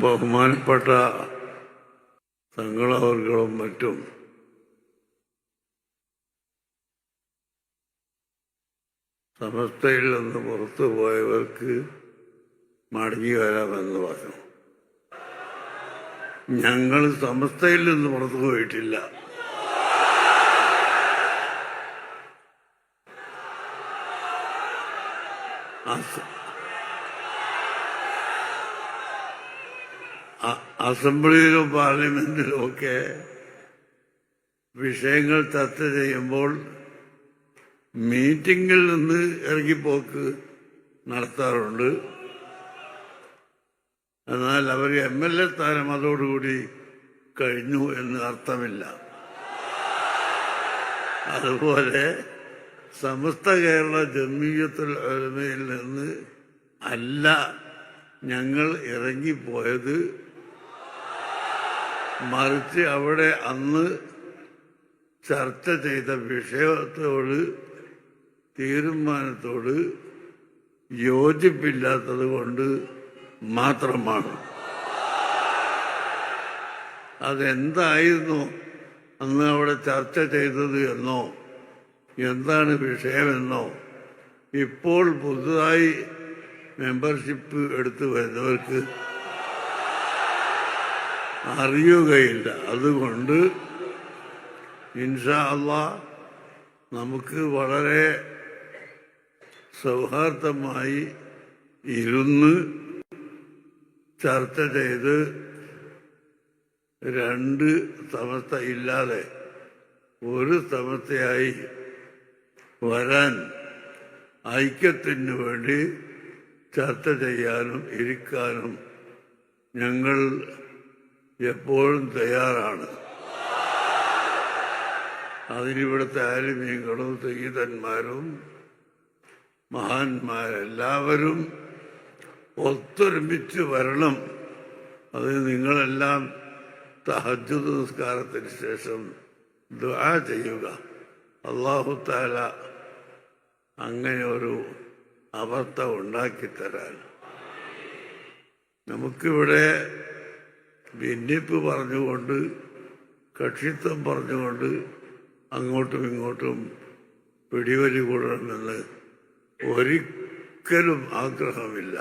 ബഹുമാനപ്പെട്ട തങ്ങളവർകളും മറ്റും സമസ്തയിൽ നിന്ന് പുറത്തു പോയവർക്ക് മടങ്ങി വരാമെന്ന് പറഞ്ഞു. ഞങ്ങൾ സമസ്തയിൽ നിന്ന് പുറത്തു പോയിട്ടില്ല. അസംബ്ലിയിലും പാർലമെന്റിലും ഒക്കെ വിഷയങ്ങൾ ചർച്ച ചെയ്യുമ്പോൾ മീറ്റിംഗിൽ നിന്ന് ഇറങ്ങിപ്പോക്ക് നടത്താറുണ്ട്. എന്നാൽ അവർ MLA സ്ഥാനം അതോടുകൂടി കഴിഞ്ഞു എന്ന് അർത്ഥമില്ല. അതുപോലെ സമസ്ത കേരള ജംഇയ്യത്തുൽ ഉലമയിൽ നിന്ന് അല്ല ഞങ്ങൾ ഇറങ്ങിപ്പോയത്, മറിച്ച് അവിടെ അന്ന് ചർച്ച ചെയ്ത വിഷയത്തോട് തീരുമാനത്തോട് യോജിപ്പില്ലാത്തത് കൊണ്ട് മാത്രമാണ്. അതെന്തായിരുന്നു അന്ന് അവിടെ ചർച്ച ചെയ്തത് എന്നോ എന്താണ് വിഷയമെന്നോ ഇപ്പോൾ പുതുതായി മെമ്പർഷിപ്പ് എടുത്തു വരുന്നവർക്ക് അറിയുകയില്ല. അതുകൊണ്ട് ഇൻഷാ അല്ലാഹ് നമുക്ക് വളരെ സൗഹാർദ്ദമായി ഇരുന്ന് ചർച്ച ചെയ്ത് രണ്ട് സമസ്ത ഇല്ലാതെ ഒരു സമസ്തയായി വരാൻ ഐക്യത്തിന് വേണ്ടി ചർച്ച ചെയ്യാനും ഇരിക്കാനും ഞങ്ങൾ എപ്പോഴും തയ്യാറാണ്. അതിനിവിടുത്തെ ആലിമീങ്ങളും സയ്യിദന്മാരും മഹാന്മാരെല്ലാവരും ഒത്തൊരുമിച്ച് വരണം. അത് നിങ്ങളെല്ലാം തഹജ്ജുദ് നിസ്കാരത്തിന് ശേഷം ദുആ ചെയ്യുക. അല്ലാഹു തആല അങ്ങനെ ഒരു അവസ്ഥ ഉണ്ടാക്കിത്തരാൻ. നമുക്കിവിടെ ഭിന്നിപ്പ് പറഞ്ഞുകൊണ്ട് കക്ഷിത്വം പറഞ്ഞുകൊണ്ട് അങ്ങോട്ടും ഇങ്ങോട്ടും പിടിവലി കൂടണമെന്ന് ഒരിക്കലും ആഗ്രഹമില്ല.